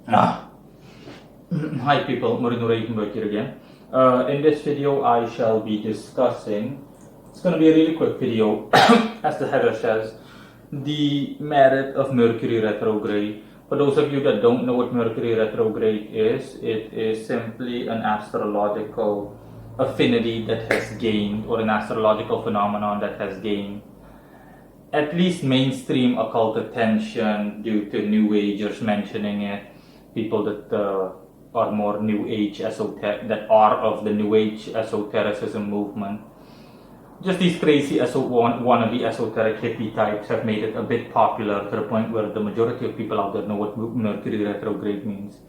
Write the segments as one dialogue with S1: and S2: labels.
S1: Ah. Hi people, Mercury again. In this video I shall be discussing, it's going to be a really quick video, as the header says, the merit of Mercury Retrograde. For those of you that don't know what Mercury Retrograde is, it is simply an astrological affinity that has gained, or an astrological phenomenon that has gained at least mainstream occult attention due to New Agers mentioning it, people that are more New Age that are of the New Age esotericism movement. Just these crazy wannabe esoteric hippie types have made it a bit popular to the point where the majority of people out there know what Mercury retrograde means.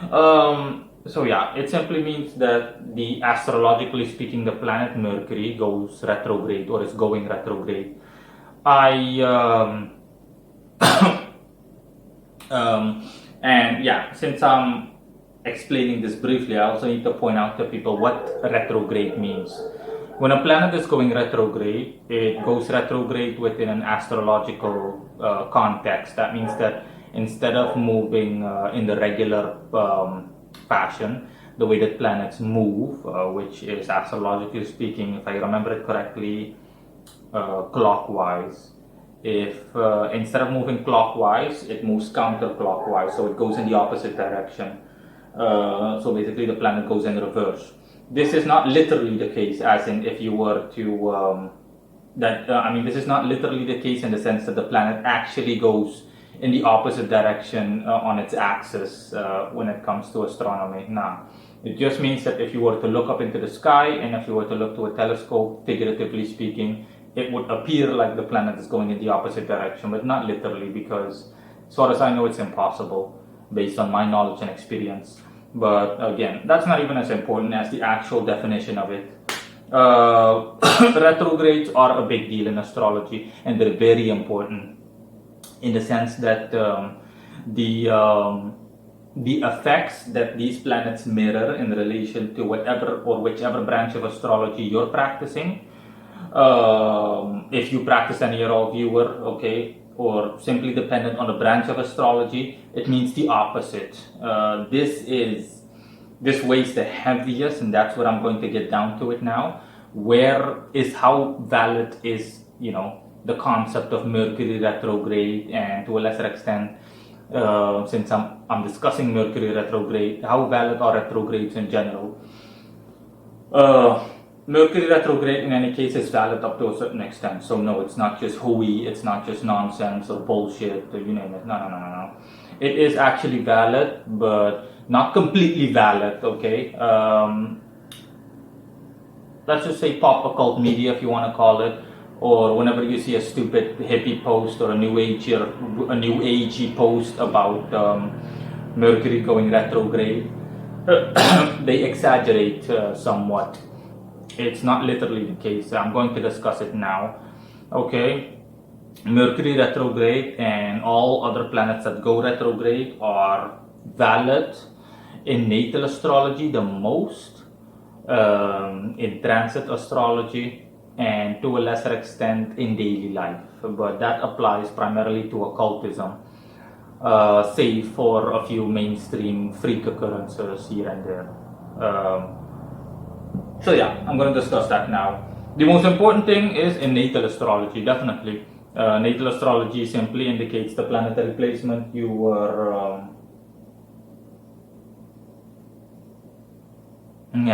S1: So yeah, it simply means that astrologically speaking, the planet Mercury goes retrograde or is going retrograde. I and yeah, since I'm explaining this briefly, I also need to point out to people what retrograde means. When a planet is going retrograde, it goes retrograde within an astrological context. That means that instead of moving in the regular fashion, the way that planets move, which is astrologically speaking, if I remember it correctly, clockwise. If instead of moving clockwise, it moves counterclockwise, so it goes in the opposite direction. So basically, the planet goes in reverse. This is not literally the case, as in if you were to this is not literally the case in the sense that the planet actually goes in the opposite direction on its axis when it comes to astronomy. Now, it just means that if you were to look up into the sky and if you were to look to a telescope, figuratively speaking, it would appear like the planet is going in the opposite direction, but not literally, because as far as I know, it's impossible based on my knowledge and experience. But again, that's not even as important as the actual definition of it. Retrogrades are a big deal in astrology, and they're very important in the sense that the effects that these planets mirror in relation to whatever or whichever branch of astrology you're practicing. If you practice any at all, viewer, okay, or simply dependent on the branch of astrology, it means the opposite. This weighs the heaviest, and that's what I'm going to get down to it now. Where is how valid is the concept of Mercury retrograde, and to a lesser extent, since I'm discussing Mercury retrograde, how valid are retrogrades in general? Mercury retrograde in any case is valid up to a certain extent. So no, it's not just hooey, it's not just nonsense or bullshit, or you name it. No. It is actually valid, but not completely valid, okay? Let's just say pop occult media, if you want to call it, or whenever you see a stupid hippie post or a new agey post about Mercury going retrograde, they exaggerate somewhat. It's not literally the case. I'm going to discuss it now. Okay, Mercury retrograde and all other planets that go retrograde are valid in natal astrology the most, in transit astrology, and to a lesser extent in daily life. But that applies primarily to occultism, save for a few mainstream freak occurrences here and there. So yeah, I'm going to discuss that now. The most important thing is in natal astrology, definitely. Natal astrology simply indicates the planetary placement you were... an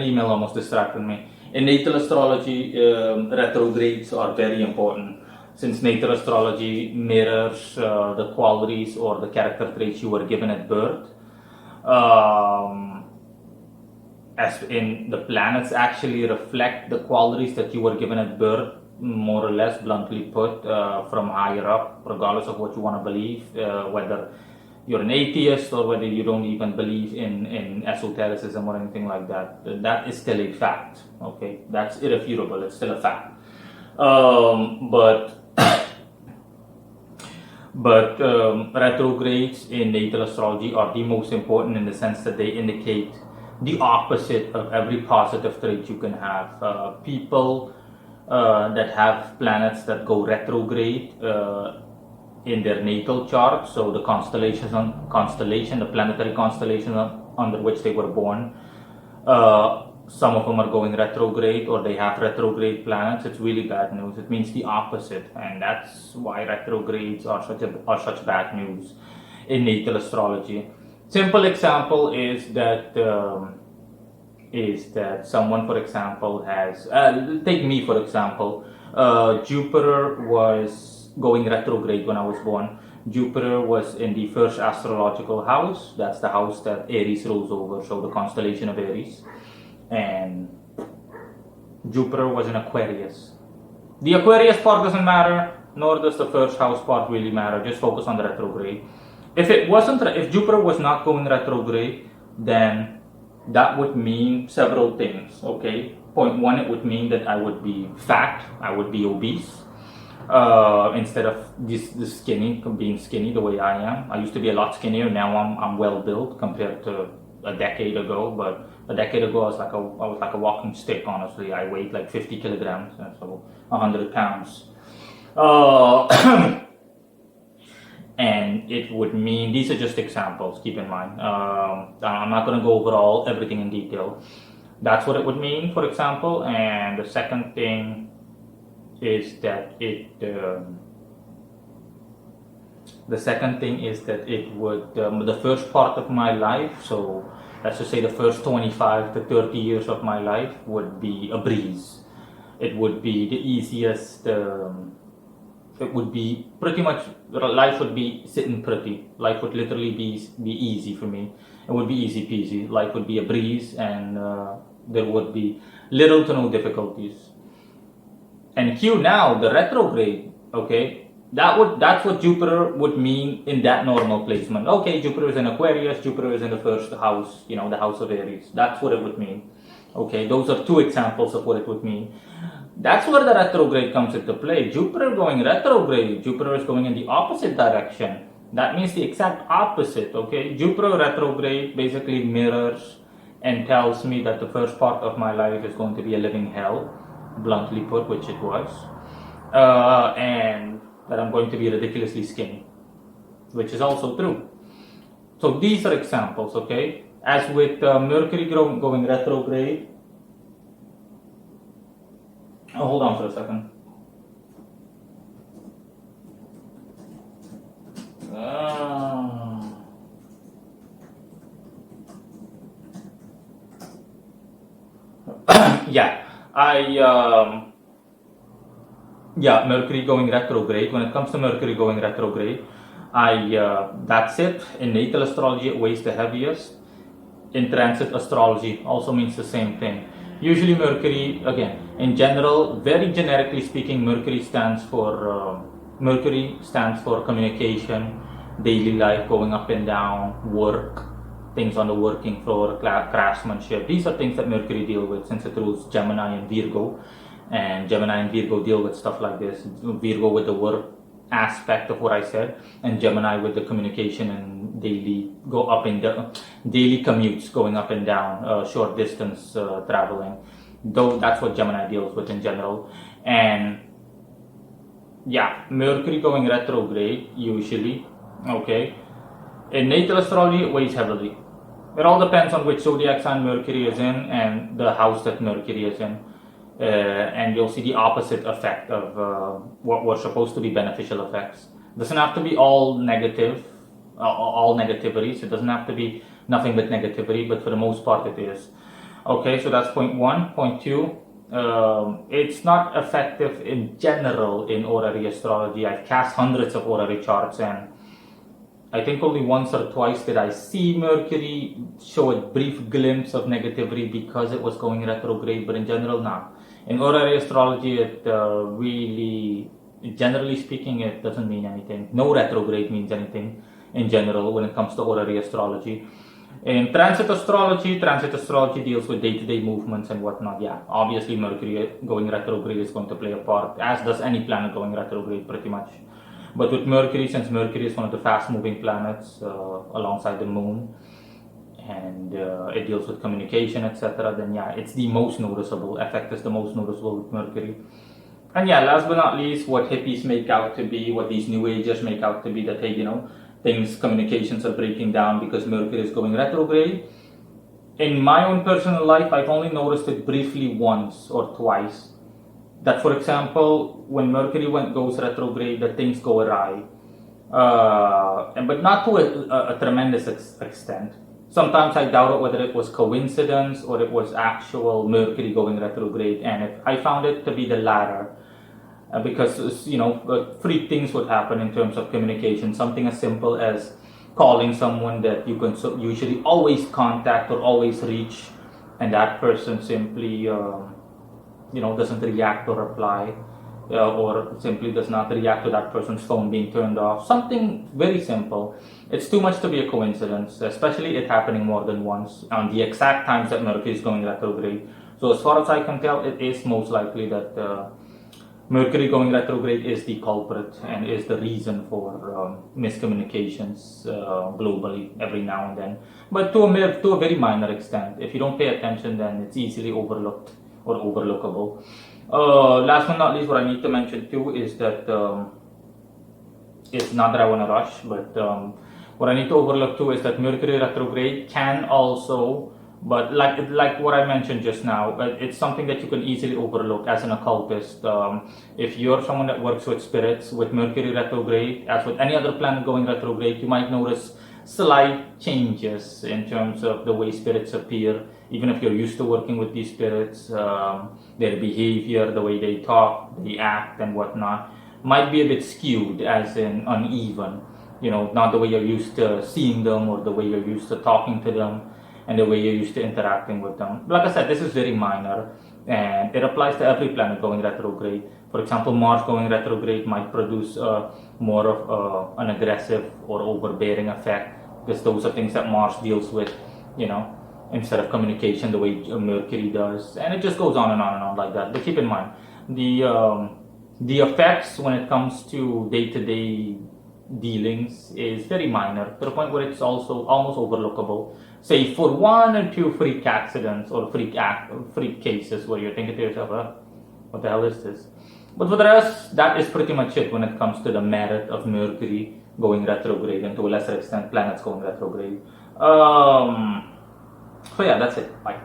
S1: email almost distracted me. In natal astrology, retrogrades are very important, since natal astrology mirrors the qualities or the character traits you were given at birth. As in, the planets actually reflect the qualities that you were given at birth, more or less, bluntly put, from higher up, regardless of what you want to believe, whether you're an atheist or whether you don't even believe in esotericism or anything like that. That is still a fact, okay? That's irrefutable, it's still a fact. But retrogrades in natal astrology are the most important in the sense that they indicate the opposite of every positive trait you can have. People that have planets that go retrograde in their natal chart, so the the planetary constellation under which they were born. Some of them are going retrograde, or they have retrograde planets. It's really bad news. It means the opposite, and that's why retrogrades are such bad news in natal astrology. Simple example is that someone, for example, has take me for example. Jupiter was going retrograde when I was born. Jupiter was in the first astrological house. That's the house that Aries rules over, so the constellation of Aries. And Jupiter was in Aquarius. The Aquarius part doesn't matter, nor does the first house part really matter. Just focus on the retrograde. If Jupiter was not going retrograde, then that would mean several things. Okay, point one, it would mean that I would be fat, I would be obese. Instead of this being skinny the way I am. I used to be a lot skinnier. Now I'm well built compared to a decade ago. But a decade ago I was like a walking stick. Honestly, I weighed like 50 kilograms, so 100 pounds. And it would mean, these are just examples. Keep in mind, I'm not going to go over everything in detail. That's what it would mean, for example. And the second thing is that it would the first part of my life, so let's just say the first 25 to 30 years of my life would be a breeze. It would be the easiest. It would be pretty much, life would be sitting pretty. Life would literally be easy for me. It would be easy peasy. Life would be a breeze, and there would be little to no difficulties. And Q now, the retrograde, okay, that's what Jupiter would mean in that normal placement. Okay, Jupiter is in Aquarius, Jupiter is in the first house, the house of Aries. That's what it would mean. Okay, those are two examples of what it would mean. That's where the retrograde comes into play. Jupiter going retrograde, Jupiter is going in the opposite direction. That means the exact opposite, okay? Jupiter retrograde basically mirrors and tells me that the first part of my life is going to be a living hell, bluntly put, which it was, and that I'm going to be ridiculously skinny, which is also true. So these are examples, okay? As with Mercury going retrograde, hold on for a second. Mercury going retrograde. When it comes to Mercury going retrograde, that's it. In natal astrology, it weighs the heaviest. In transit astrology, also means the same thing. Usually Mercury, again, in general, very generically speaking, Mercury stands for communication, daily life, going up and down, work, things on the working floor, craftsmanship. These are things that Mercury deal with, since it rules Gemini and Virgo. And Gemini and Virgo deal with stuff like this. Virgo with the work aspect of what I said, and Gemini with the communication and daily daily commutes, going up and down, short distance traveling. Though that's what Gemini deals with in general. And Mercury going retrograde usually, okay, in natal astrology it weighs heavily. It all depends on which zodiac sign Mercury is in and the house that Mercury is in. And you'll see the opposite effect of what were supposed to be beneficial effects. It doesn't have to be all negative, all negativities. It doesn't have to be nothing but negativity, but for the most part it is. Okay, so that's point one. Point two, it's not effective in general in horary astrology. I've cast hundreds of horary charts, and I think only once or twice did I see Mercury show a brief glimpse of negativity because it was going retrograde, but in general, not. In horary astrology, it really, generally speaking, it doesn't mean anything. No retrograde means anything in general when it comes to horary astrology. In transit astrology deals with day-to-day movements and whatnot. Yeah, obviously Mercury going retrograde is going to play a part, as does any planet going retrograde pretty much. But with Mercury, since Mercury is one of the fast-moving planets alongside the Moon, and it deals with communication, etc., then it's the most noticeable. Effect is the most noticeable with Mercury. And yeah, last but not least, what hippies make out to be, what these new agers make out to be, that, hey, things, communications are breaking down because Mercury is going retrograde. In my own personal life, I've only noticed it briefly once or twice. That, for example, when Mercury goes retrograde, that things go awry. But not to a tremendous extent. Sometimes I doubted whether it was coincidence or it was actual Mercury going retrograde, and I found it to be the latter. Because three things would happen in terms of communication. Something as simple as calling someone that you can usually always contact or always reach, and that person simply doesn't react or reply, or simply does not react to that person's phone being turned off. Something very simple. It's too much to be a coincidence, especially it happening more than once on the exact times that Mercury is going retrograde. So as far as I can tell, it is most likely that Mercury going retrograde is the culprit and is the reason for miscommunications globally every now and then. But to a very minor extent. If you don't pay attention, then it's easily overlooked or overlookable. Last but not least, what I need to mention too is that it's not that I want to rush, but what I need to overlook too is that Mercury retrograde can also, but like what I mentioned just now, it's something that you can easily overlook as an occultist. If you're someone that works with spirits, with Mercury retrograde, as with any other planet going retrograde, you might notice slight changes in terms of the way spirits appear. Even if you're used to working with these spirits, their behavior, the way they talk, they act, and whatnot, might be a bit skewed, as in uneven. Not the way you're used to seeing them, or the way you're used to talking to them, and the way you're used to interacting with them. Like I said, this is very minor, and it applies to every planet going retrograde. For example, Mars going retrograde might produce more of an aggressive or overbearing effect, because those are things that Mars deals with, instead of communication the way Mercury does. And it just goes on and on and on like that. But keep in mind, the effects when it comes to day-to-day dealings is very minor, to the point where it's also almost overlookable. Say for one or two freak accidents or freak cases where you're thinking to yourself, what the hell is this? But for the rest, that is pretty much it when it comes to the merit of Mercury going retrograde, and to a lesser extent planets going retrograde. So yeah, that's it. Bye.